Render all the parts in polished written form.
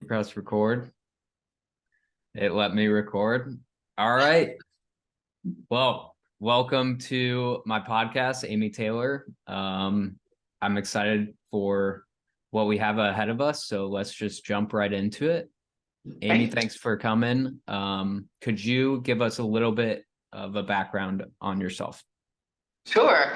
Press record. It let me record. All right. Well, welcome to my podcast, Amy Taylor. I'm excited for what we have ahead of us. So let's just jump right into it. Amy, Great. thanks for coming. Could you give us a little bit of a background on yourself? Sure.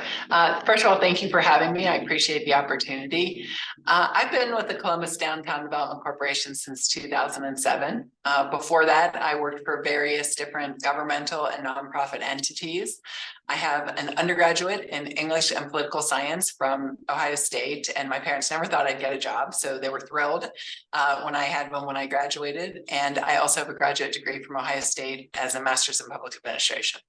First of all, thank you for having me. I appreciate the opportunity. I've been with the Columbus Downtown Development Corporation since 2007. Before that, I worked for various different governmental and nonprofit entities. I have an undergraduate in English and political science from Ohio State, and my parents never thought I'd get a job, so they were thrilled when I had one when I graduated. And I also have a graduate degree from Ohio State as a master's in public administration.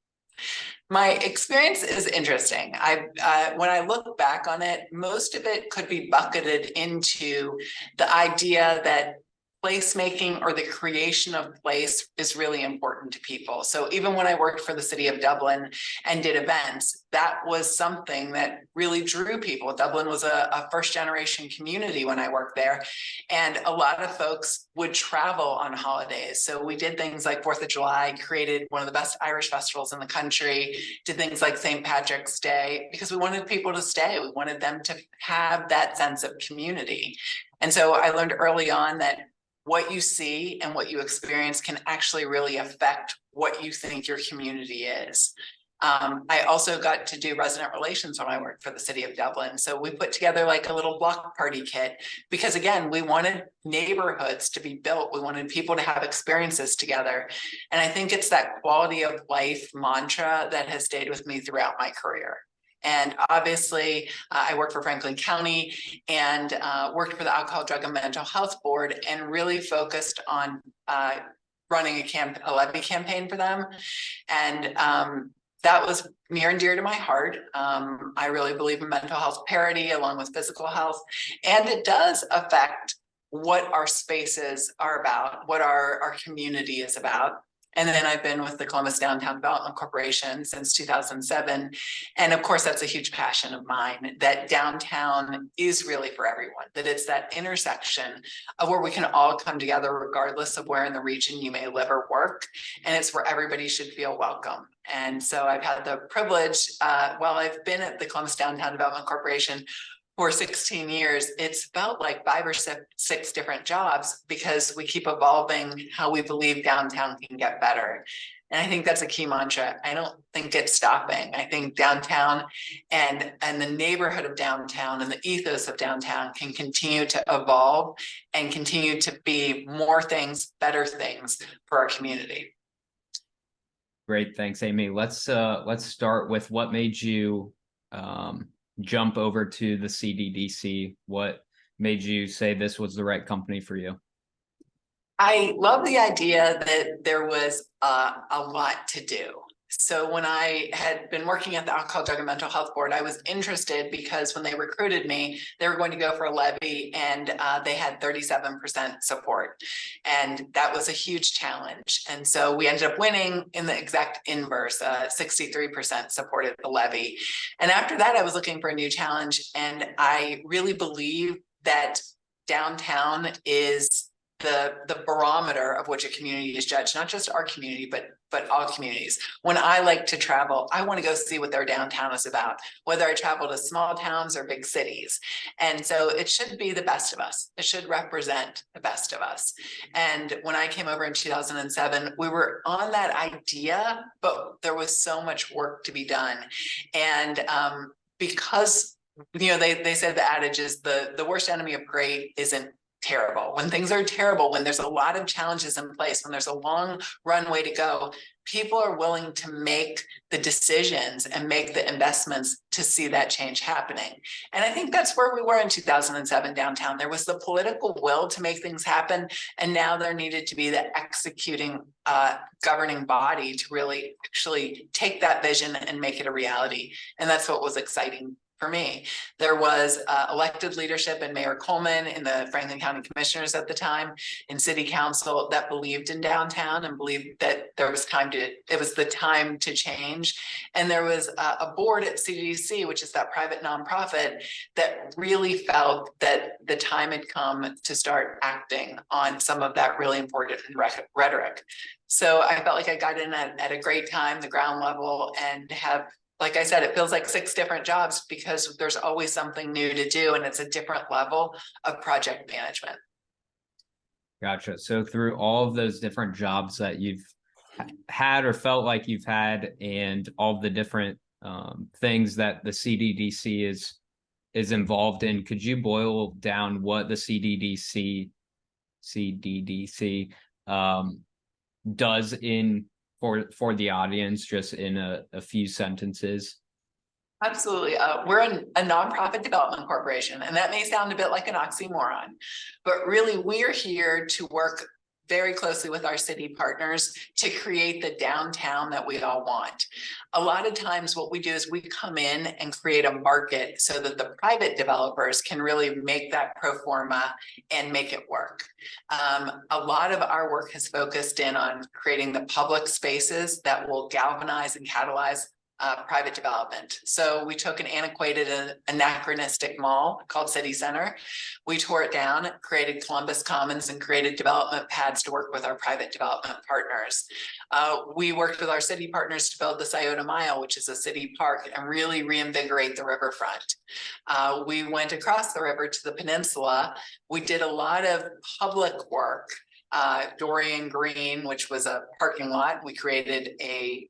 My experience is interesting. When I look back on it, most of it could be bucketed into the idea that placemaking or the creation of place is really important to people. So even when I worked for the city of Dublin and did events, that was something that really drew people. Dublin was a first generation community when I worked there, and a lot of folks would travel on holidays. So we did things like 4th of July, created one of the best Irish festivals in the country, did things like St. Patrick's Day, because we wanted people to stay. We wanted them to have that sense of community. And so I learned early on that what you see and what you experience can actually really affect what you think your community is. I also got to do resident relations when I worked for the city of Dublin. So we put together like a little block party kit because, again, we wanted neighborhoods to be built. We wanted people to have experiences together. And I think it's that quality of life mantra that has stayed with me throughout my career. And obviously, I worked for Franklin County and worked for the Alcohol, Drug, and Mental Health Board and really focused on running a levy campaign for them. And that was near and dear to my heart. I really believe in mental health parity along with physical health. And it does affect what our spaces are about, what our community is about. And then I've been with the Columbus Downtown Development Corporation since 2007. And of course, that's a huge passion of mine, that downtown is really for everyone, that it's that intersection of where we can all come together regardless of where in the region you may live or work. And it's where everybody should feel welcome. And so I've had the privilege, while I've been at the Columbus Downtown Development Corporation for 16 years, it's felt like 5 or 6 different jobs because we keep evolving how we believe downtown can get better. And I think that's a key mantra. I don't think it's stopping. I think downtown and the neighborhood of downtown and the ethos of downtown can continue to evolve and continue to be more things, better things for our community. Great. Thanks, Amy. Let's start with what made you jump over to the CDDC. What made you say this was the right company for you? I love the idea that there was a lot to do. So when I had been working at the Alcohol, Drug, and Mental Health Board, I was interested because when they recruited me, they were going to go for a levy and they had 37% support. And that was a huge challenge. And so we ended up winning in the exact inverse, 63% supported the levy. And after that, I was looking for a new challenge. And I really believe that downtown is the barometer of which a community is judged, not just our community, but all communities. When I like to travel, I want to go see what their downtown is about, whether I travel to small towns or big cities. And so it should be the best of us. It should represent the best of us. And when I came over in 2007, we were on that idea, but there was so much work to be done. And because they said the adage is the worst enemy of great isn't terrible. When things are terrible, when there's a lot of challenges in place, when there's a long runway to go, people are willing to make the decisions and make the investments to see that change happening. And I think that's where we were in 2007 downtown. There was the political will to make things happen. And now there needed to be the executing governing body to really actually take that vision and make it a reality. And that's what was exciting for me. There was elected leadership in Mayor Coleman, in the Franklin County Commissioners at the time, in City Council that believed in downtown and believed that there was it was the time to change. And there was a board at CDC, which is that private nonprofit, that really felt that the time had come to start acting on some of that really important rhetoric. So I felt like I got in at a great time, the ground level, and have, like I said, it feels like 6 different jobs because there's always something new to do, and it's a different level of project management. Gotcha. So through all of those different jobs that you've had or felt like you've had, and all the different things that the CDDC is involved in, could you boil down what the CDDC does for the audience, just in a few sentences? Absolutely. We're a nonprofit development corporation, and that may sound a bit like an oxymoron, but really we're here to work very closely with our city partners to create the downtown that we all want. A lot of times what we do is we come in and create a market so that the private developers can really make that pro forma and make it work. A lot of our work has focused in on creating the public spaces that will galvanize and catalyze private development. So we took an antiquated and anachronistic mall called City Center. We tore it down, created Columbus Commons, and created development pads to work with our private development partners. We worked with our city partners to build the Scioto Mile, which is a city park, and really reinvigorate the riverfront. We went across the river to the peninsula. We did a lot of public work. Dorian Green, which was a parking lot. We created a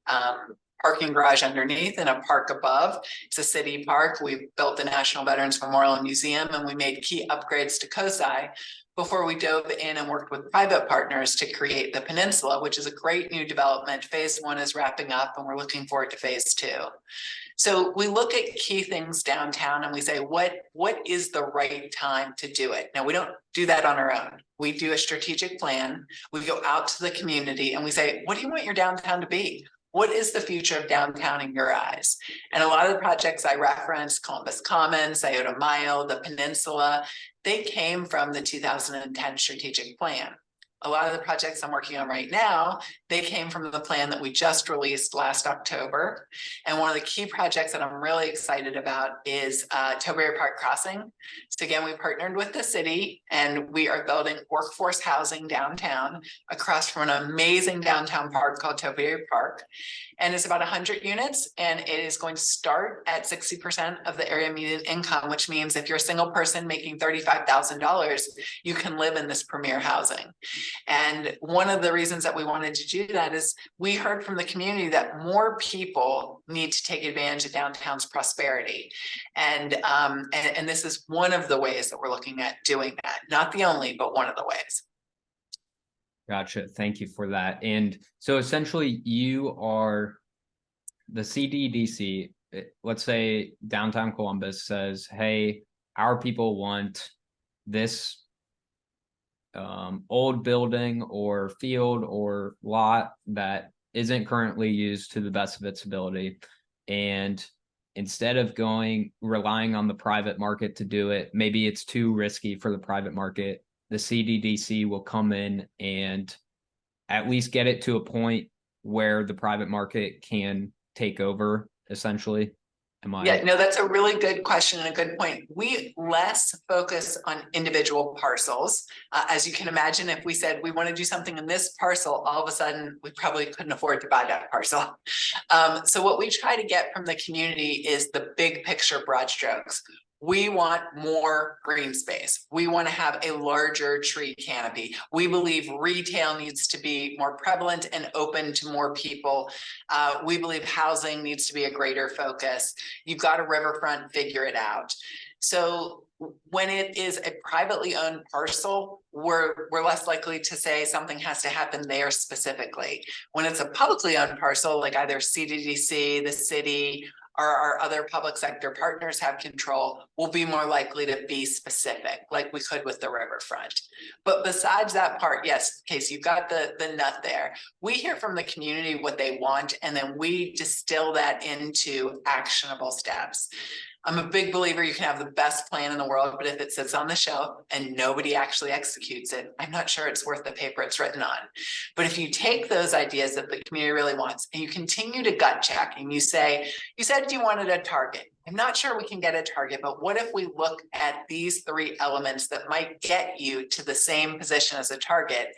parking garage underneath and a park above. It's a city park. We built the National Veterans Memorial and Museum, and we made key upgrades to COSI before we dove in and worked with private partners to create the peninsula, which is a great new development. Phase 1 is wrapping up, and we're looking forward to phase 2. So we look at key things downtown and we say, what is the right time to do it? Now, we don't do that on our own. We do a strategic plan. We go out to the community and we say, what do you want your downtown to be? What is the future of downtown in your eyes? And a lot of the projects I referenced, Columbus Commons, Scioto Mile, the Peninsula, they came from the 2010 strategic plan. A lot of the projects I'm working on right now, they came from the plan that we just released last October. And one of the key projects that I'm really excited about is Toberry Park Crossing. So again, we partnered with the city and we are building workforce housing downtown across from an amazing downtown park called Toberry Park. And it's about 100 units, and it is going to start at 60% of the area median income, which means if you're a single person making $35,000, you can live in this premier housing. And one of the reasons that we wanted to do that is we heard from the community that more people need to take advantage of downtown's prosperity. And this is one of the ways that we're looking at doing that. Not the only, but one of the ways. Gotcha. Thank you for that. And so essentially you are the CDDC. Let's say downtown Columbus says, hey, our people want this old building or field or lot that isn't currently used to the best of its ability. And instead of relying on the private market to do it, maybe it's too risky for the private market. The CDDC will come in and at least get it to a point where the private market can take over, essentially. Yeah, no, that's a really good question and a good point. We less focus on individual parcels. As you can imagine, if we said we want to do something in this parcel, all of a sudden we probably couldn't afford to buy that parcel. So what we try to get from the community is the big picture, broad strokes. We want more green space. We want to have a larger tree canopy. We believe retail needs to be more prevalent and open to more people. We believe housing needs to be a greater focus. You've got a riverfront, figure it out. So when it is a privately owned parcel, we're less likely to say something has to happen there specifically. When it's a publicly owned parcel, like either CDDC, the city, or our other public sector partners have control, we'll be more likely to be specific, like we could with the riverfront. But besides that part, yes, Casey, you've got the nut there. We hear from the community what they want, and then we distill that into actionable steps. I'm a big believer you can have the best plan in the world, but if it sits on the shelf and nobody actually executes it, I'm not sure it's worth the paper it's written on. But if you take those ideas that the community really wants and you continue to gut check and you say, you said you wanted a target. I'm not sure we can get a target, but what if we look at these 3 elements that might get you to the same position as a target?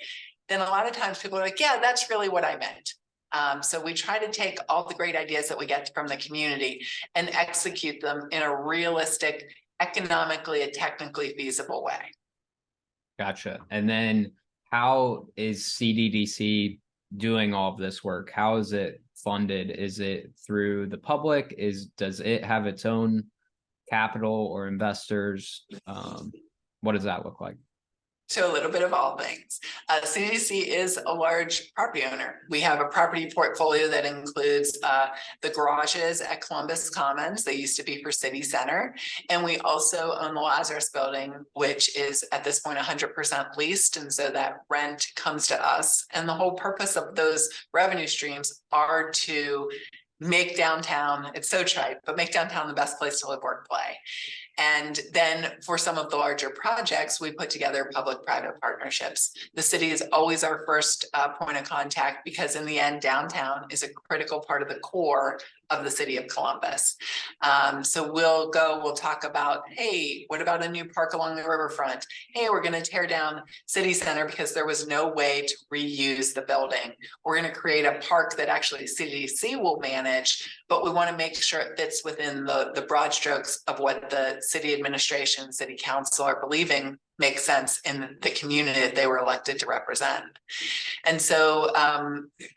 Then a lot of times people are like, yeah, that's really what I meant. So we try to take all the great ideas that we get from the community and execute them in a realistic, economically and technically feasible way. Gotcha. And then how is CDDC doing all of this work? How is it funded? Is it through the public? Does it have its own capital or investors? What does that look like? So a little bit of all things. CDC is a large property owner. We have a property portfolio that includes the garages at Columbus Commons. They used to be for City Center. And we also own the Lazarus building, which is at this point 100% leased. And so that rent comes to us. And the whole purpose of those revenue streams are to make downtown, it's so trite, but make downtown the best place to live, work, play. And then for some of the larger projects, we put together public-private partnerships. The city is always our first point of contact because in the end, downtown is a critical part of the core of the city of Columbus. So we'll talk about, hey, what about a new park along the riverfront? Hey, we're going to tear down City Center because there was no way to reuse the building. We're going to create a park that actually CDC will manage, but we want to make sure it fits within the broad strokes of what the city administration, city council are believing makes sense in the community that they were elected to represent. And so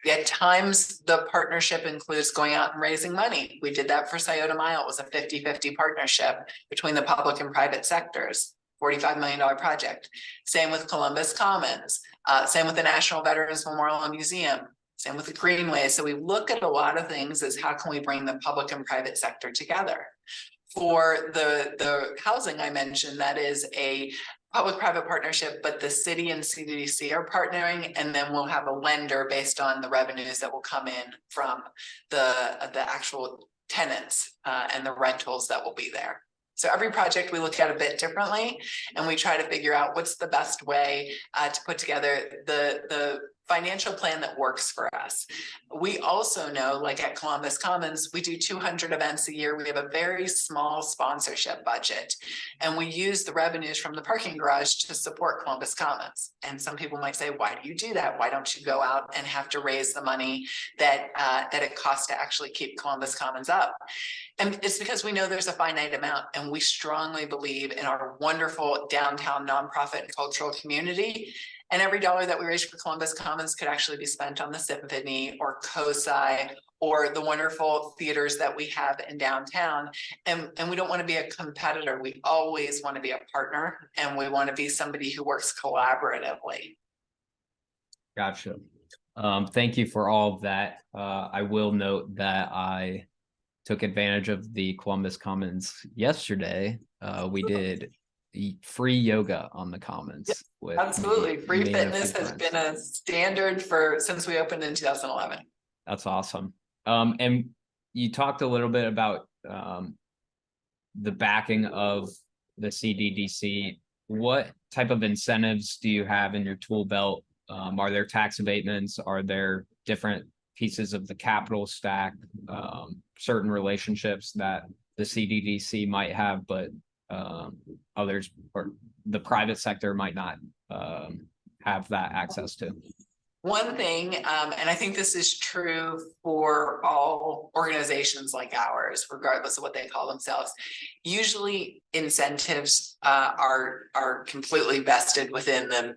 at times the partnership includes going out and raising money. We did that for Scioto Mile. It was a 50-50 partnership between the public and private sectors, $45 million project. Same with Columbus Commons, same with the National Veterans Memorial and Museum, same with the Greenway. So we look at a lot of things as how can we bring the public and private sector together. For the housing I mentioned, that is a public-private partnership, but the city and CDC are partnering, and then we'll have a lender based on the revenues that will come in from the actual tenants and the rentals that will be there. So every project we look at a bit differently, and we try to figure out what's the best way to put together the financial plan that works for us. We also know, like at Columbus Commons, we do 200 events a year. We have a very small sponsorship budget, and we use the revenues from the parking garage to support Columbus Commons. And some people might say, why do you do that? Why don't you go out and have to raise the money that it costs to actually keep Columbus Commons up? And it's because we know there's a finite amount, and we strongly believe in our wonderful downtown nonprofit and cultural community. And every dollar that we raise for Columbus Commons could actually be spent on the symphony or COSI or the wonderful theaters that we have in downtown. And we don't want to be a competitor. We always want to be a partner, and we want to be somebody who works collaboratively. Gotcha. Thank you for all of that. I will note that I took advantage of the Columbus Commons yesterday. We did free yoga on the Commons. Yep, with absolutely. Free fitness has been a standard since we opened in 2011. That's awesome. And you talked a little bit about the backing of the CDDC. What type of incentives do you have in your tool belt? Are there tax abatements? Are there different pieces of the capital stack, certain relationships that the CDDC might have, but others or the private sector might not have that access to? One thing, and I think this is true for all organizations like ours, regardless of what they call themselves, usually incentives are completely vested within the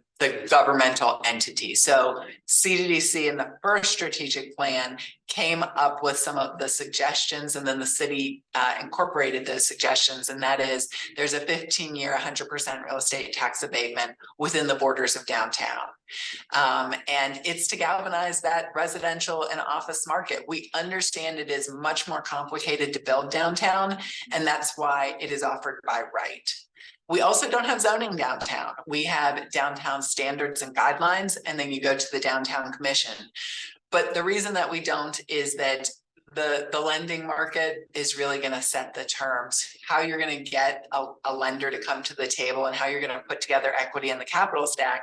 governmental entity. So CDDC in the first strategic plan came up with some of the suggestions, and then the city incorporated those suggestions. And that is, there's a 15-year, 100% real estate tax abatement within the borders of downtown. And it's to galvanize that residential and office market. We understand it is much more complicated to build downtown, and that's why it is offered by right. We also don't have zoning downtown. We have downtown standards and guidelines, and then you go to the downtown commission. But the reason that we don't is that the lending market is really going to set the terms. How you're going to get a lender to come to the table and how you're going to put together equity in the capital stack.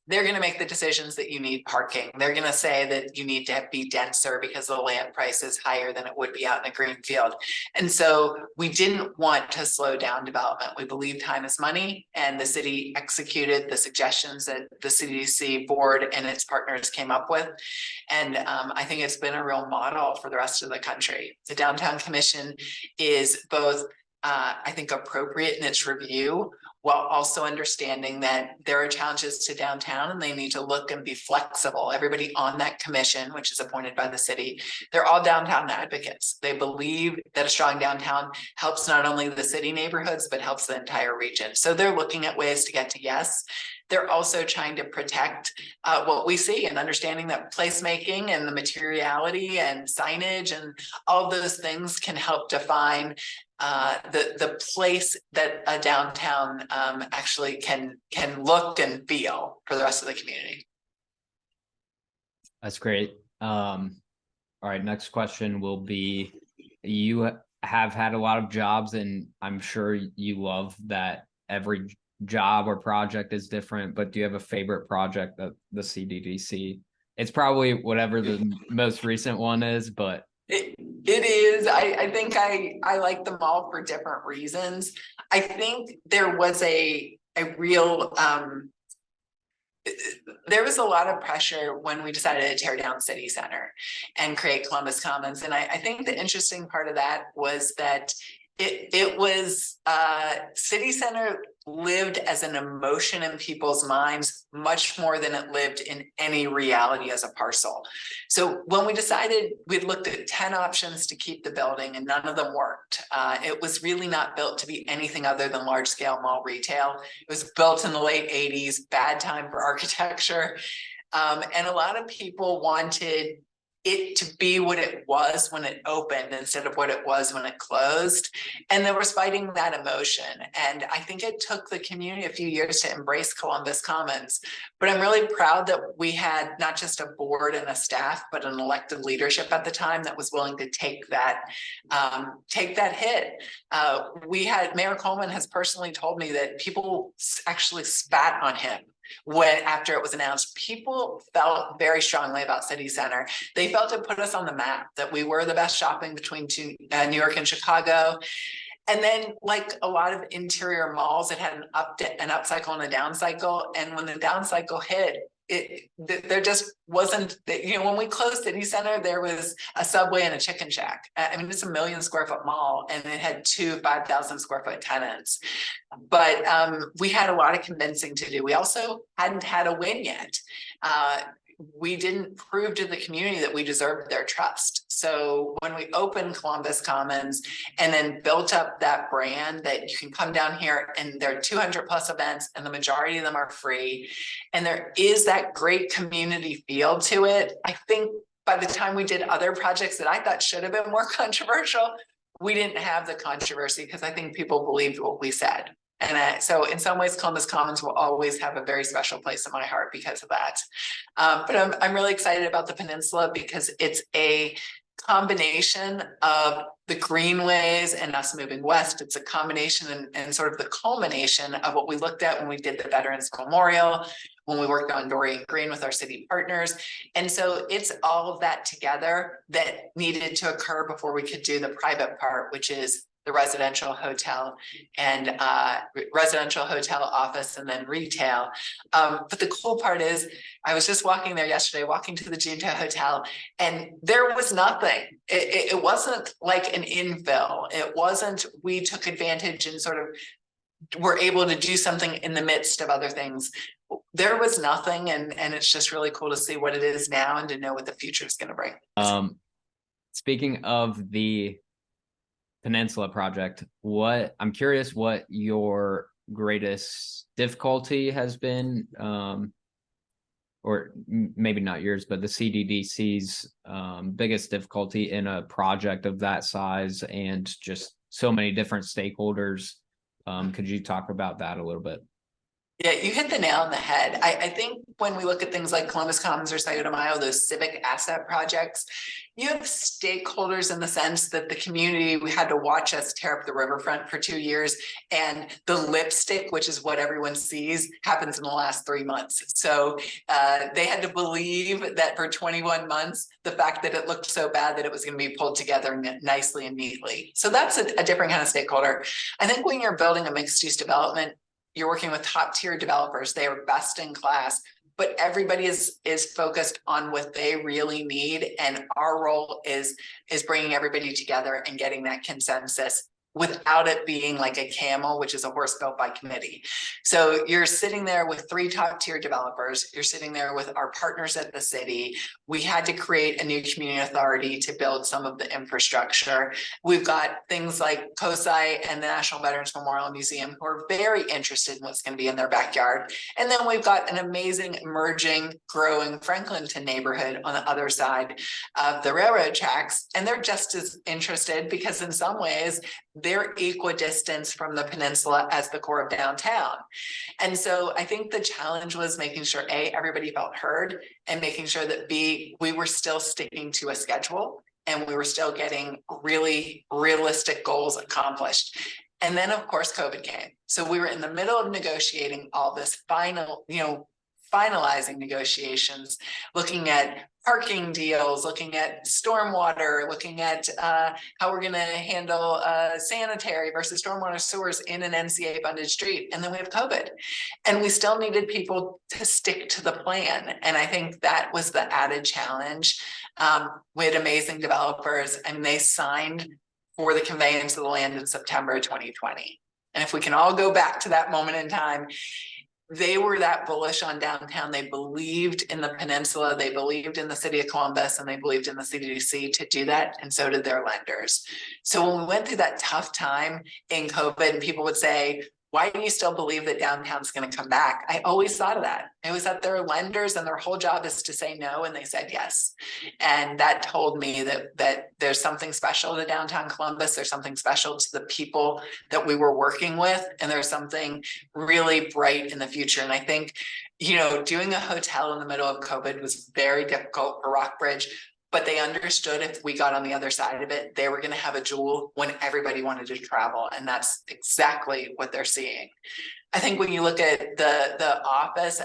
They're going to make the decisions that you need parking. They're going to say that you need to be denser because the land price is higher than it would be out in a green field. And so we didn't want to slow down development. We believe time is money, and the city executed the suggestions that the CDC board and its partners came up with. And I think it's been a real model for the rest of the country. The Downtown Commission is both I think appropriate in its review, while also understanding that there are challenges to downtown and they need to look and be flexible. Everybody on that commission, which is appointed by the city, they're all downtown advocates. They believe that a strong downtown helps not only the city neighborhoods, but helps the entire region. So they're looking at ways to get to yes. They're also trying to protect what we see and understanding that placemaking and the materiality and signage and all of those things can help define the place that a downtown actually can look and feel for the rest of the community. That's great. All right, next question will be, you have had a lot of jobs and I'm sure you love that every job or project is different, but do you have a favorite project that the CDDC? It's probably whatever the most recent one is, but it is. I think I like them all for different reasons. I think there was a real there was a lot of pressure when we decided to tear down City Center and create Columbus Commons. And I think the interesting part of that was that it was City Center lived as an emotion in people's minds much more than it lived in any reality as a parcel. So when we decided, we'd looked at 10 options to keep the building and none of them worked. It was really not built to be anything other than large scale mall retail. It was built in the late 80s, bad time for architecture. And a lot of people wanted it to be what it was when it opened instead of what it was when it closed. And they were fighting that emotion. And I think it took the community a few years to embrace Columbus Commons. But I'm really proud that we had not just a board and a staff, but an elected leadership at the time that was willing to take that hit. We had, Mayor Coleman has personally told me that people actually spat on him when after it was announced. People felt very strongly about City Center. They felt it put us on the map, that we were the best shopping between New York and Chicago. And then, like a lot of interior malls, it had an upcycle and a down cycle. And when the down cycle hit, there just wasn't, when we closed City Center, there was a Subway and a Chicken Shack. I mean, it's a 1 million square foot mall and it had 2 5,000 square foot tenants. But we had a lot of convincing to do. We also hadn't had a win yet. We didn't prove to the community that we deserved their trust. So when we opened Columbus Commons and then built up that brand that you can come down here and there are 200 plus events and the majority of them are free. And there is that great community feel to it. I think by the time we did other projects that I thought should have been more controversial, we didn't have the controversy because I think people believed what we said. And so in some ways, Columbus Commons will always have a very special place in my heart because of that. But I'm really excited about the peninsula because it's a combination of the greenways and us moving west. It's a combination and sort of the culmination of what we looked at when we did the Veterans Memorial, when we worked on Dorian Green with our city partners. And so it's all of that together that needed to occur before we could do the private part, which is the residential hotel and residential hotel office and then retail. But the cool part is I was just walking there yesterday, walking to the Junta Hotel, and there was nothing. It wasn't like an infill. It wasn't, we took advantage and sort of were able to do something in the midst of other things. There was nothing. And it's just really cool to see what it is now and to know what the future is going to bring. Speaking of the Peninsula project, I'm curious what your greatest difficulty has been, or maybe not yours, but the CDDC's biggest difficulty in a project of that size and just so many different stakeholders. Could you talk about that a little bit? Yeah, you hit the nail on the head. I think when we look at things like Columbus Commons or Scioto Mile, those civic asset projects, you have stakeholders in the sense that the community, we had to watch us tear up the riverfront for 2 years, and the lipstick, which is what everyone sees, happens in the last 3 months. So they had to believe that for 21 months, the fact that it looked so bad that it was going to be pulled together nicely and neatly. So that's a different kind of stakeholder. I think when you're building a mixed use development, you're working with top tier developers. They are best in class, but everybody is focused on what they really need. And our role is bringing everybody together and getting that consensus without it being like a camel, which is a horse built by committee. So you're sitting there with 3 top tier developers. You're sitting there with our partners at the city. We had to create a new community authority to build some of the infrastructure. We've got things like COSI and the National Veterans Memorial Museum who are very interested in what's going to be in their backyard. And then we've got an amazing, emerging, growing Franklinton neighborhood on the other side of the railroad tracks. And they're just as interested because in some ways, they're equidistant from the peninsula as the core of downtown. And so I think the challenge was making sure A, everybody felt heard, and making sure that B, we were still sticking to a schedule and we were still getting really realistic goals accomplished. And then of course, COVID came. So we were in the middle of negotiating all this finalizing negotiations, looking at parking deals, looking at stormwater, looking at how we're going to handle sanitary versus stormwater sewers in an NCA funded street. And then we have COVID, and we still needed people to stick to the plan. And I think that was the added challenge. We had amazing developers, and they signed for the conveyance of the land in September 2020. And if we can all go back to that moment in time, they were that bullish on downtown. They believed in the peninsula, they believed in the city of Columbus, and they believed in the CDC to do that, and so did their lenders. So when we went through that tough time in COVID, and people would say, why do you still believe that downtown's going to come back? I always thought of that. It was that their lenders and their whole job is to say no, and they said yes. And that told me that there's something special to downtown Columbus. There's something special to the people that we were working with, and there's something really bright in the future. And I think, doing a hotel in the middle of COVID was very difficult for Rockbridge, but they understood if we got on the other side of it, they were going to have a jewel when everybody wanted to travel. And that's exactly what they're seeing. I think when you look at the office,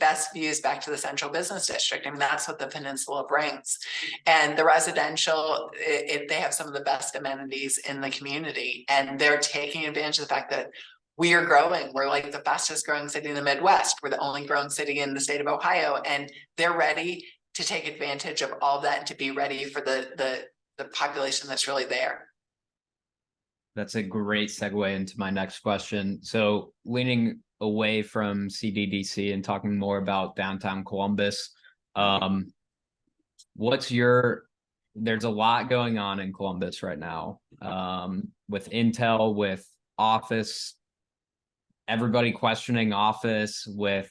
best views back to the central business district. That's what the peninsula brings. And the residential, they have some of the best amenities in the community. And they're taking advantage of the fact that we are growing. We're like the fastest growing city in the Midwest. We're the only growing city in the state of Ohio. And they're ready to take advantage of all that and to be ready for the population that's really there. That's a great segue into my next question. So leaning away from CDDC and talking more about downtown Columbus, there's a lot going on in Columbus right now, with Intel, with office, everybody questioning office, with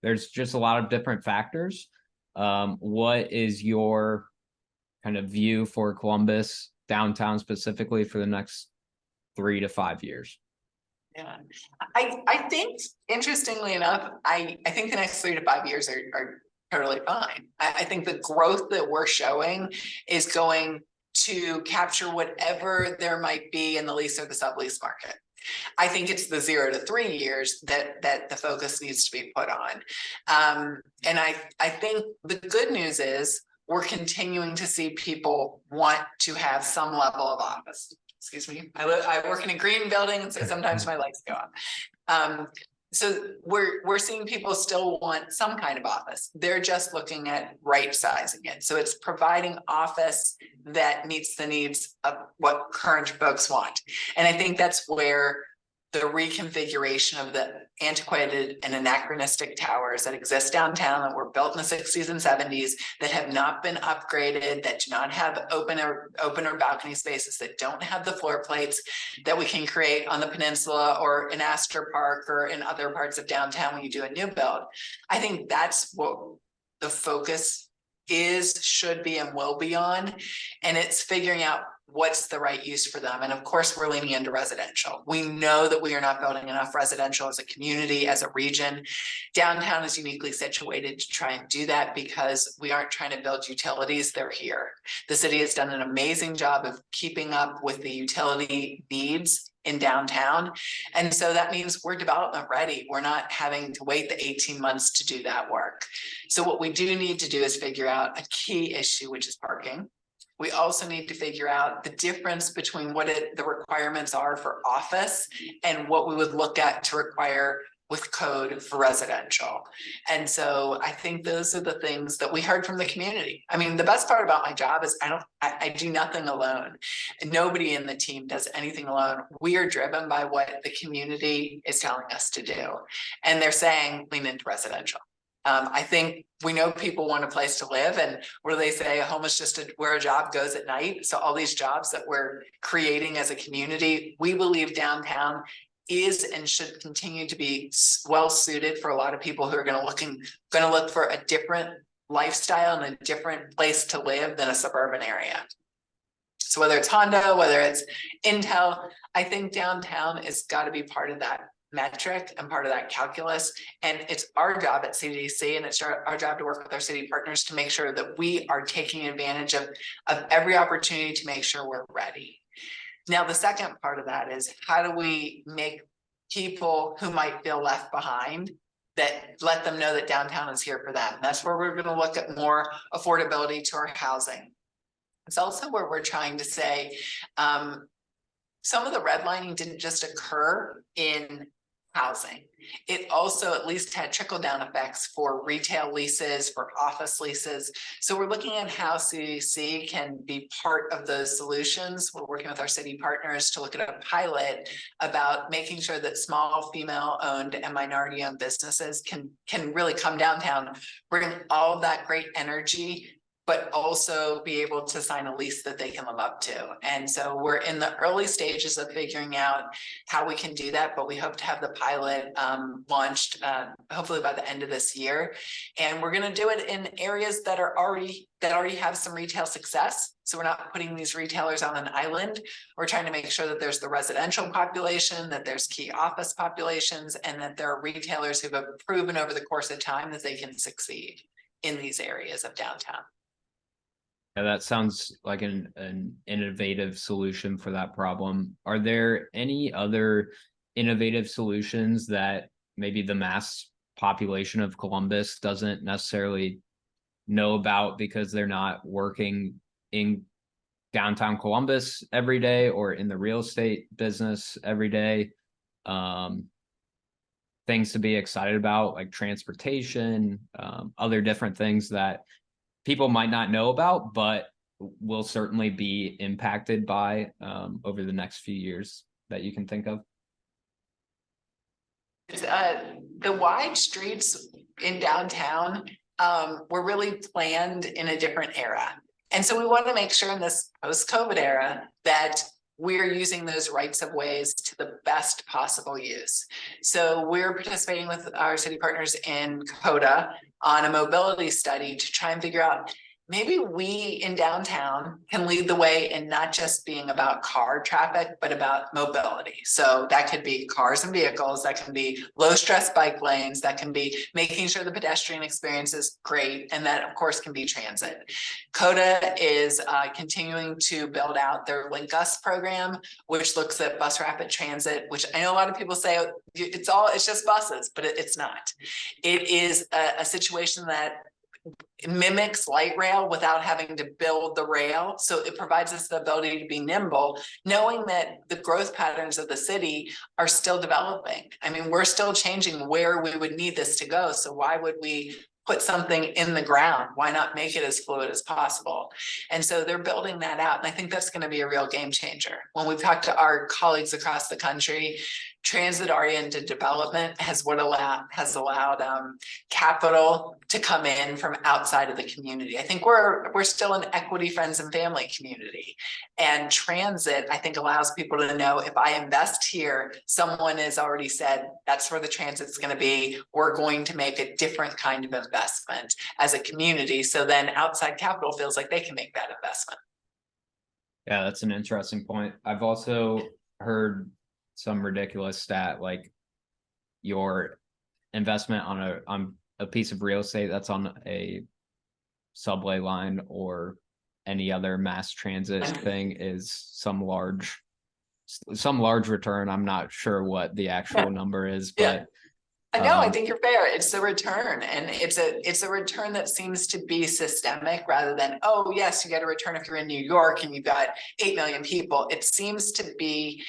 there's just a lot of different factors. What is your kind of view for Columbus, downtown specifically, for the next 3 to 5 years? Yeah, I think, interestingly enough, I think the next 3 to 5 years are totally fine. I think the growth that we're showing is going to capture whatever there might be in the lease or the sublease market. I think it's the 0 to 3 years that the focus needs to be put on. And I think the good news is we're continuing to see people want to have some level of office. Excuse me. I work in a green building, and so sometimes my lights go off. So we're seeing people still want some kind of office. They're just looking at right sizing it. So it's providing office that meets the needs of what current folks want. And I think that's where the reconfiguration of the antiquated and anachronistic towers that exist downtown, that were built in the 60s and 70s, that have not been upgraded, that do not have open or balcony spaces, that don't have the floor plates that we can create on the peninsula or in Astor Park or in other parts of downtown when you do a new build. I think that's what the focus is, should be, and will be on. And it's figuring out what's the right use for them. And of course, we're leaning into residential. We know that we are not building enough residential as a community, as a region. Downtown is uniquely situated to try and do that because we aren't trying to build utilities, they're here. The city has done an amazing job of keeping up with the utility needs in downtown. And so that means we're development ready. We're not having to wait the 18 months to do that work. So what we do need to do is figure out a key issue, which is parking. We also need to figure out the difference between what the requirements are for office and what we would look at to require with code for residential. And so I think those are the things that we heard from the community. I mean, the best part about my job is I do nothing alone. Nobody in the team does anything alone. We are driven by what the community is telling us to do. And they're saying, lean into residential. I think we know people want a place to live, and what do they say? A home is just where a job goes at night. So all these jobs that we're creating as a community, we believe downtown is and should continue to be well suited for a lot of people who are going to look for a different lifestyle and a different place to live than a suburban area. So whether it's Honda, whether it's Intel, I think downtown has got to be part of that metric and part of that calculus. And it's our job at CDC, and it's our job to work with our city partners to make sure that we are taking advantage of every opportunity to make sure we're ready. Now, the second part of that is, how do we make people who might feel left behind, that let them know that downtown is here for them? That's where we're going to look at more affordability to our housing. It's also where we're trying to say, some of the redlining didn't just occur in housing. It also at least had trickle-down effects for retail leases, for office leases. So we're looking at how CDC can be part of those solutions. We're working with our city partners to look at a pilot about making sure that small female-owned and minority-owned businesses can really come downtown, bring all of that great energy, but also be able to sign a lease that they can live up to. And so we're in the early stages of figuring out how we can do that, but we hope to have the pilot launched hopefully by the end of this year. And we're gonna do it in areas that already have some retail success. So we're not putting these retailers on an island. We're trying to make sure that there's the residential population, that there's key office populations, and that there are retailers who have proven over the course of time that they can succeed in these areas of downtown. Yeah, that sounds like an innovative solution for that problem. Are there any other innovative solutions that maybe the mass population of Columbus doesn't necessarily know about because they're not working in downtown Columbus every day or in the real estate business every day? Things to be excited about, like transportation, other different things that people might not know about, but will certainly be impacted by over the next few years that you can think of? The wide streets in downtown were really planned in a different era. And so we want to make sure in this post-COVID era that we're using those rights of ways to the best possible use. So we're participating with our city partners in CODA on a mobility study to try and figure out, maybe we in downtown can lead the way in not just being about car traffic, but about mobility. So that could be cars and vehicles, that can be low stress bike lanes, that can be making sure the pedestrian experience is great. And that of course can be transit. CODA is continuing to build out their Link Us program, which looks at bus rapid transit, which I know a lot of people say it's just buses, but it's not. It is a situation that mimics light rail without having to build the rail. So it provides us the ability to be nimble, knowing that the growth patterns of the city are still developing. I mean, we're still changing where we would need this to go. So why would we put something in the ground? Why not make it as fluid as possible? And so they're building that out. And I think that's going to be a real game changer. When we've talked to our colleagues across the country, transit-oriented development has allowed capital to come in from outside of the community. I think we're still an equity, friends, and family community. And transit, I think, allows people to know, if I invest here, someone has already said that's where the transit's going to be. We're going to make a different kind of investment as a community. So then outside capital feels like they can make that investment. Yeah, that's an interesting point. I've also heard some ridiculous stat like your investment on a piece of real estate that's on a subway line or any other mass transit thing is some large return. I'm not sure what the actual number is, Yeah. but No, I think you're fair. It's the return, and it's a return that seems to be systemic rather than, oh, yes, you get a return if you're in New York and you've got 8 million people. It seems to be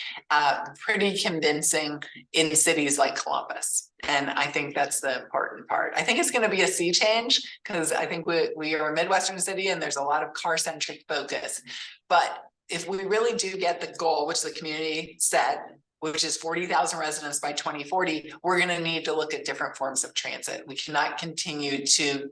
pretty convincing in cities like Columbus. And I think that's the important part. I think it's going to be a sea change because I think we are a Midwestern city and there's a lot of car-centric focus. But if we really do get the goal, which the community set, which is 40,000 residents by 2040, we're going to need to look at different forms of transit. We cannot continue to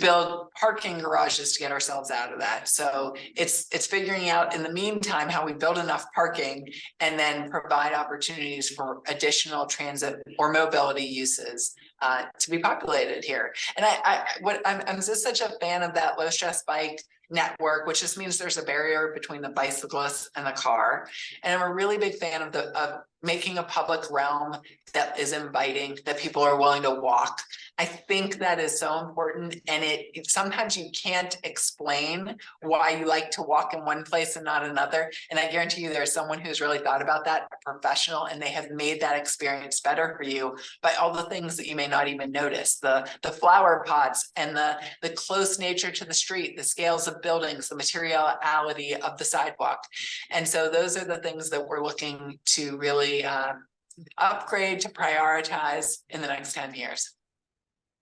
build parking garages to get ourselves out of that. So it's figuring out in the meantime how we build enough parking and then provide opportunities for additional transit or mobility uses to be populated here. And I'm just such a fan of that low stress bike network, which just means there's a barrier between the bicyclist and the car. And I'm a really big fan of making a public realm that is inviting, that people are willing to walk. I think that is so important. And it sometimes you can't explain why you like to walk in one place and not another. And I guarantee you there's someone who's really thought about that, a professional, and they have made that experience better for you by all the things that you may not even notice. The flower pots and the close nature to the street, the scales of buildings, the materiality of the sidewalk. And so those are the things that we're looking to really upgrade, to prioritize in the next 10 years.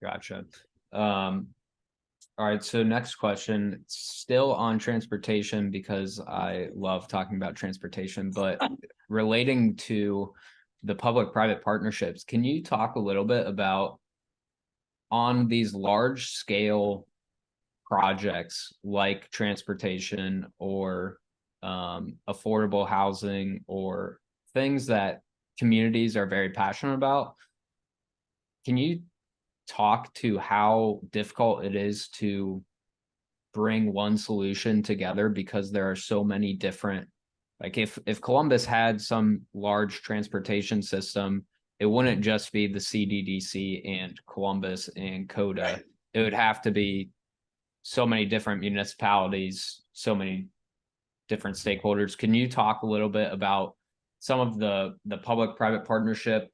gotcha. All right, so next question, still on transportation because I love talking about transportation, but relating to the public-private partnerships, can you talk a little bit about on these large scale projects like transportation or affordable housing or things that communities are very passionate about? Can you talk to how difficult it is to bring one solution together because there are so many different, like if Columbus had some large transportation system, it wouldn't just be the CDDC and Columbus and Coda. Right. It would have to be so many different municipalities, so many different stakeholders. Can you talk a little bit about some of the public-private partnership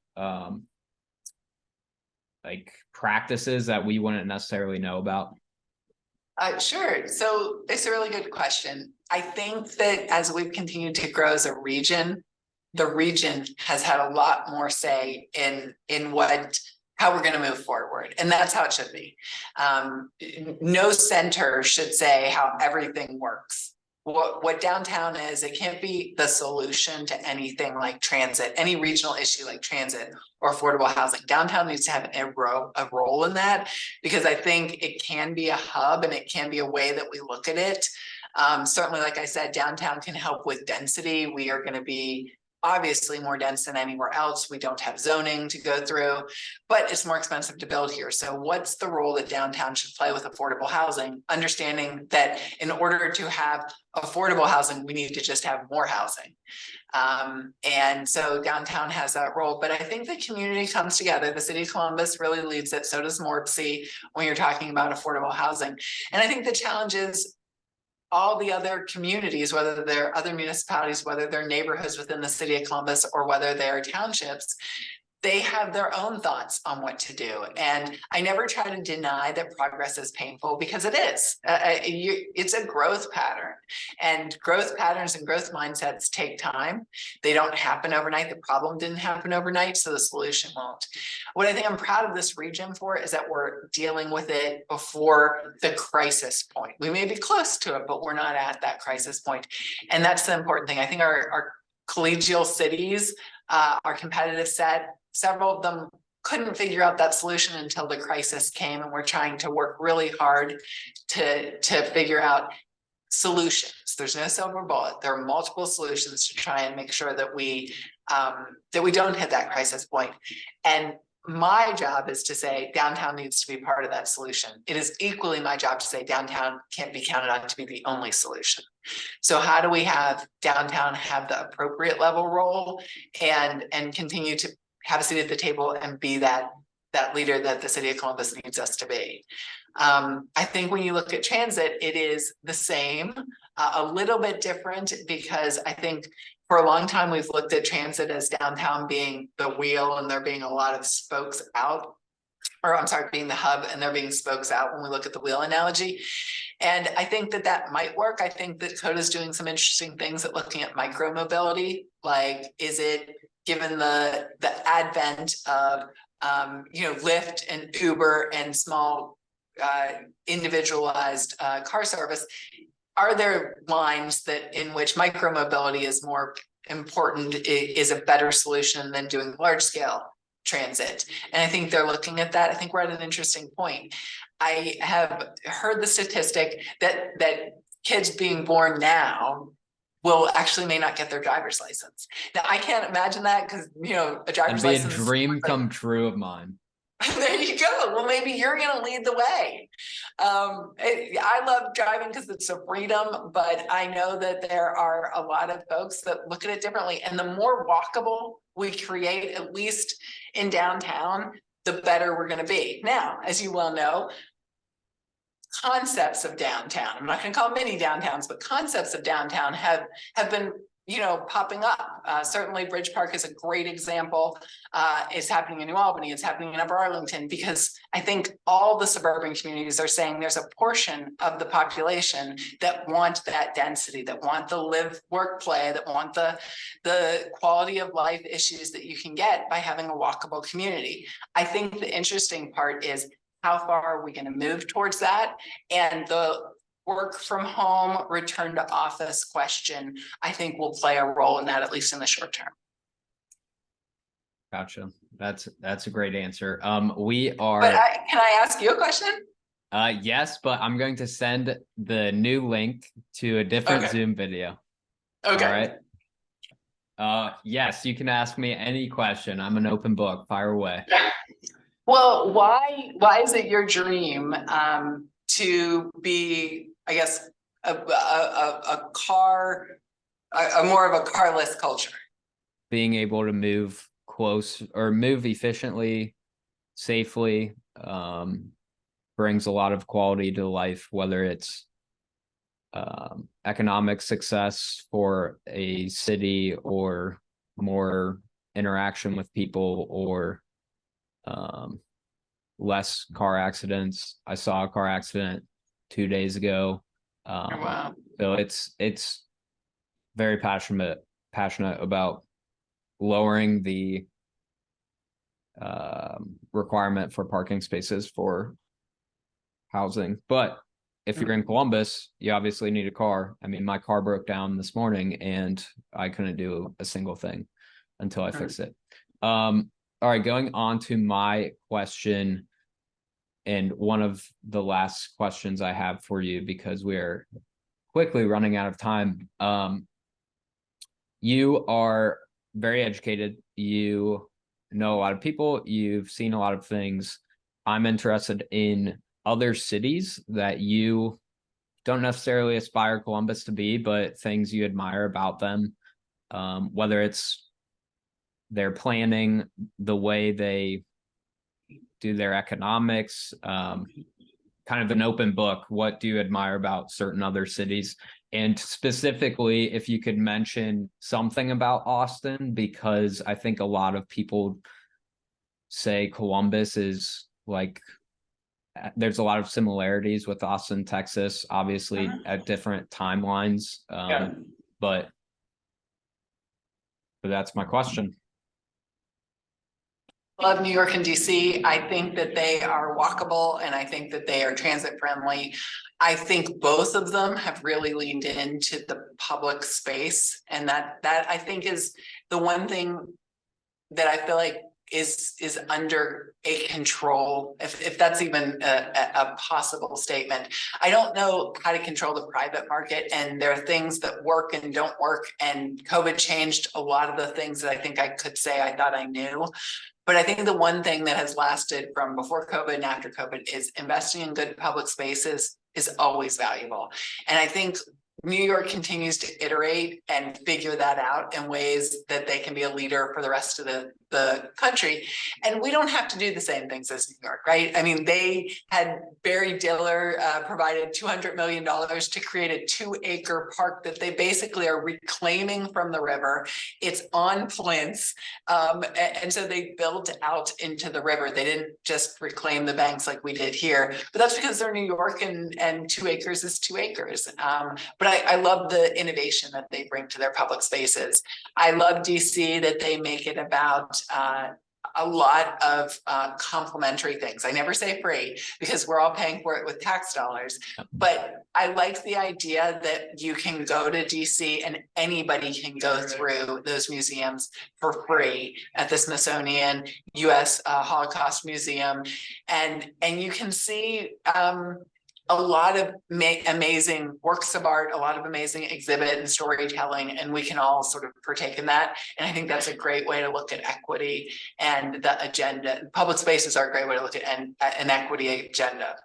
like practices that we wouldn't necessarily know about? Sure. So it's a really good question. I think that as we've continued to grow as a region, the region has had a lot more say in how we're going to move forward. And that's how it should be. No center should say how everything works. What downtown is, it can't be the solution to anything like transit, any regional issue like transit or affordable housing. Downtown needs to have a role in that, because I think it can be a hub and it can be a way that we look at it. Certainly, like I said, downtown can help with density. We are going to be obviously more dense than anywhere else. We don't have zoning to go through, but it's more expensive to build here. So what's the role that downtown should play with affordable housing? Understanding that in order to have affordable housing, we need to just have more housing. And so downtown has that role, but I think the community comes together. The city of Columbus really leads it. So does Morpsey when you're talking about affordable housing. And I think the challenge is all the other communities, whether they're other municipalities, whether they're neighborhoods within the city of Columbus, or whether they're townships, they have their own thoughts on what to do. And I never try to deny that progress is painful, because it is. It's a growth pattern, and growth patterns and growth mindsets take time. They don't happen overnight. The problem didn't happen overnight, so the solution won't. What I think I'm proud of this region for is that we're dealing with it before the crisis point. We may be close to it, but we're not at that crisis point. And that's the important thing. I think our collegial cities, our competitive set, several of them couldn't figure out that solution until the crisis came, and we're trying to work really hard to figure out solutions. There's no silver bullet. There are multiple solutions to try and make sure that we don't hit that crisis point. And my job is to say downtown needs to be part of that solution. It is equally my job to say downtown can't be counted on to be the only solution. So how do we have downtown have the appropriate level role and continue to have a seat at the table and be that leader that the city of Columbus needs us to be? I think when you look at transit, it is the same, a little bit different, because I think for a long time we've looked at transit as downtown being the wheel and there being a lot of spokes out, or I'm sorry, being the hub and there being spokes out when we look at the wheel analogy. And I think that might work. I think that Dakota's doing some interesting things at looking at micro mobility. Like, is it, given the advent of Lyft and Uber and small individualized car service, are there lines that in which micromobility is more important, is a better solution than doing large scale transit? And I think they're looking at that. I think we're at an interesting point. I have heard the statistic that kids being born now will actually may not get their driver's license. Now I can't imagine that, because a driver's That'd be license, a dream come true of mine. there you go. Well, maybe you're going to lead the way. I love driving because it's a freedom, but I know that there are a lot of folks that look at it differently. And the more walkable we create, at least in downtown, the better we're going to be. Now, as you well know, concepts of downtown, I'm not going to call them mini downtowns, but concepts of downtown have been popping up. Certainly Bridge Park is a great example. It's happening in New Albany, it's happening in Upper Arlington, because I think all the suburban communities are saying there's a portion of the population that want that density, that want the live, work, play, that want the quality of life issues that you can get by having a walkable community. I think the interesting part is how far are we going to move towards that? And the work from home, return to office question, I think will play a role in that, at least in the short term. Gotcha. That's a great answer. We are. But can I ask you a question? Yes, but I'm going to send the new link to a different Zoom video. Okay. All right. Yes, you can ask me any question. I'm an open book. Fire away. Well, why is it your dream to be, I guess, a more of a carless culture? Being able to move close or move efficiently, safely, brings a lot of quality to life, whether it's economic success for a city or more interaction with people, or less car accidents. I saw a car accident 2 days ago. Wow. So it's very passionate about lowering the requirement for parking spaces for housing. But if you're in Columbus, you obviously need a car. I mean, my car broke down this morning and I couldn't do a single thing until I fixed it. All right, going on to my question, and one of the last questions I have for you, because we're quickly running out of time. You are very educated. You know a lot of people. You've seen a lot of things. I'm interested in other cities that you don't necessarily aspire Columbus to be, but things you admire about them, whether it's their planning, the way they do their economics, kind of an open book. What do you admire about certain other cities? And specifically, if you could mention something about Austin, because I think a lot of people say Columbus is like, there's a lot of similarities with Austin, Texas, obviously at different timelines. But that's my question. Love New York and DC. I think that they are walkable and I think that they are transit friendly. I think both of them have really leaned into the public space, and that I think is the one thing that I feel like is under a control, if that's even a possible statement. I don't know how to control the private market, and there are things that work and don't work, and COVID changed a lot of the things that I think I could say I thought I knew. But I think the one thing that has lasted from before COVID and after COVID is investing in good public spaces is always valuable. And I think New York continues to iterate and figure that out in ways that they can be a leader for the rest of the country. And we don't have to do the same things as New York, right? I mean, they had Barry Diller provided $200 million to create a 2-acre park that they basically are reclaiming from the river. It's on Flints. And so they built out into the river. They didn't just reclaim the banks like we did here, but that's because they're New York, and 2 acres is 2 acres. But I love the innovation that they bring to their public spaces. I love DC that they make it about a lot of complementary things. I never say free because we're all paying for it with tax dollars, but I like the idea that you can go to DC and anybody can go through those museums for free at the Smithsonian, US Holocaust Museum, and you can see a lot of amazing works of art, a lot of amazing exhibit and storytelling, and we can all sort of partake in that. And I think that's a great way to look at equity and the agenda. Public spaces are a great way to look at an equity agenda.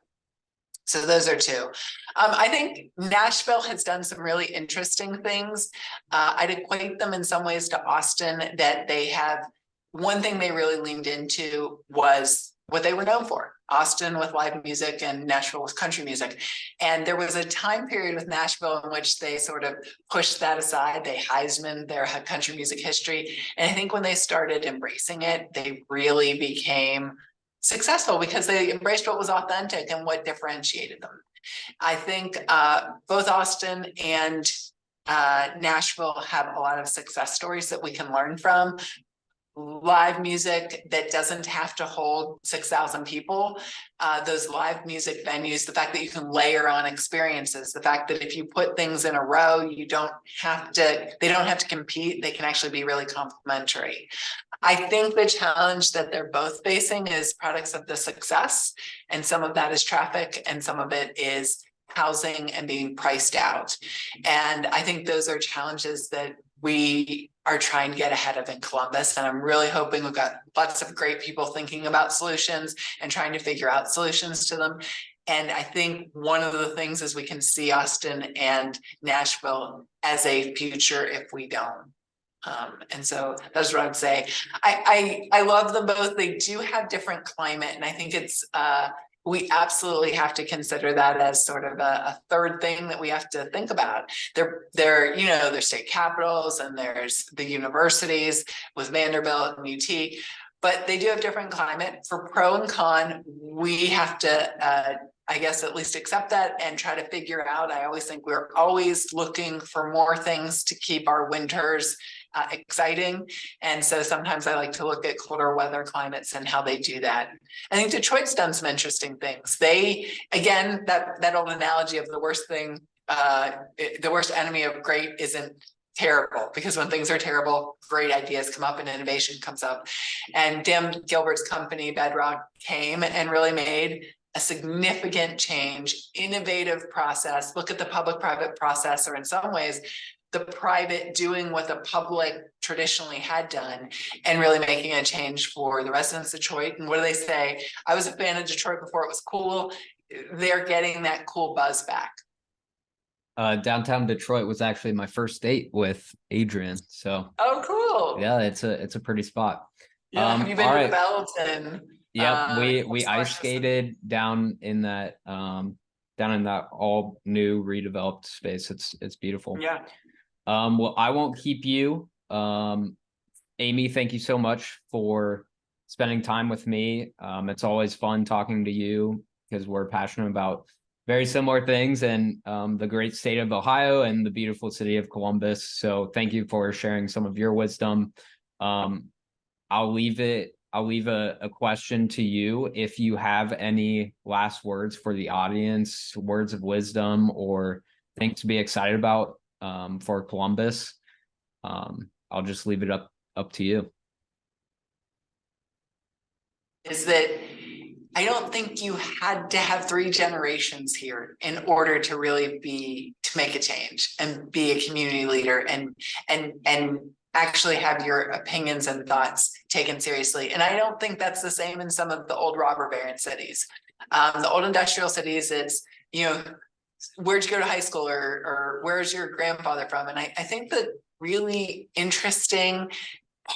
So those are two. I think Nashville has done some really interesting things. I'd equate them in some ways to Austin, that they have, one thing they really leaned into was what they were known for. Austin with live music and Nashville with country music. And there was a time period with Nashville in which they sort of pushed that aside. They Heisman their country music history. And I think when they started embracing it, they really became successful because they embraced what was authentic and what differentiated them. I think both Austin and Nashville have a lot of success stories that we can learn from. Live music that doesn't have to hold 6,000 people. Those live music venues, the fact that you can layer on experiences, the fact that if you put things in a row, they don't have to compete. They can actually be really complementary. I think the challenge that they're both facing is products of the success. And some of that is traffic and some of it is housing and being priced out. And I think those are challenges that we are trying to get ahead of in Columbus. And I'm really hoping we've got lots of great people thinking about solutions and trying to figure out solutions to them. And I think one of the things is we can see Austin and Nashville as a future if we don't. And so that's what I would say. I love them both. They do have different climate, and I think it's we absolutely have to consider that as sort of a third thing that we have to think about. There's state capitals and there's the universities with Vanderbilt and UT, but they do have different climate. For pro and con, we have to I guess at least accept that and try to figure out. I always think we're always looking for more things to keep our winters exciting. And so sometimes I like to look at colder weather climates and how they do that. I think Detroit's done some interesting things. They, again, that old analogy of the worst thing, the worst enemy of great isn't terrible, because when things are terrible, great ideas come up and innovation comes up. And Dan Gilbert's company, Bedrock, came and really made a significant change, innovative process. Look at the public-private process, or in some ways, the private doing what the public traditionally had done and really making a change for the residents of Detroit. And what do they say? I was a fan of Detroit before it was cool. They're getting that cool buzz back. Downtown Detroit was actually my first date with Adrian. So cool. Yeah, it's a pretty spot. Yeah, have you been to the Belton? Yep, we ice skated down in that all new redeveloped space. It's beautiful. Yeah. Well, I won't keep you. Amy, thank you so much for spending time with me. It's always fun talking to you because we're passionate about very similar things, and the great state of Ohio and the beautiful city of Columbus. So thank you for sharing some of your wisdom. I'll leave a question to you. If you have any last words for the audience, words of wisdom or things to be excited about for Columbus, I'll just leave it up to you. is that I don't think you had to have 3 generations here in order to really to make a change and be a community leader and actually have your opinions and thoughts taken seriously. And I don't think that's the same in some of the old robber baron cities. The old industrial cities, it's, where'd you go to high school, or where's your grandfather from? And I think the really interesting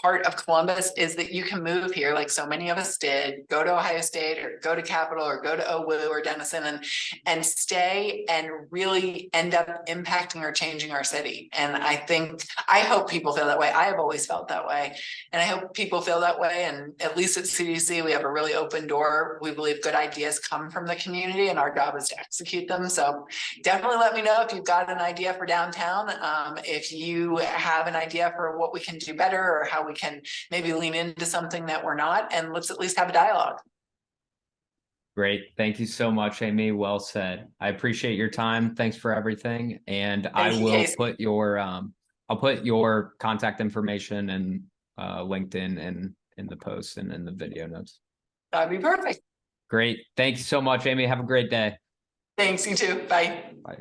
part of Columbus is that you can move here, like so many of us did, go to Ohio State or go to Capital or go to OWU or Denison and stay and really end up impacting or changing our city. And I hope people feel that way. I have always felt that way. And I hope people feel that way. And at least at CDC, we have a really open door. We believe good ideas come from the community and our job is to execute them. So definitely let me know if you've got an idea for downtown. If you have an idea for what we can do better or how we can maybe lean into something that we're not, and let's at least have a dialogue. Great. Thank you so much, Amy. Well said. I appreciate your time. Thanks for everything. And I will put your I'll put your contact information and LinkedIn in the post and in the video notes. That'd be perfect. Great. Thank you so much, Amy. Have a great day. Thanks, you too. Bye. Bye.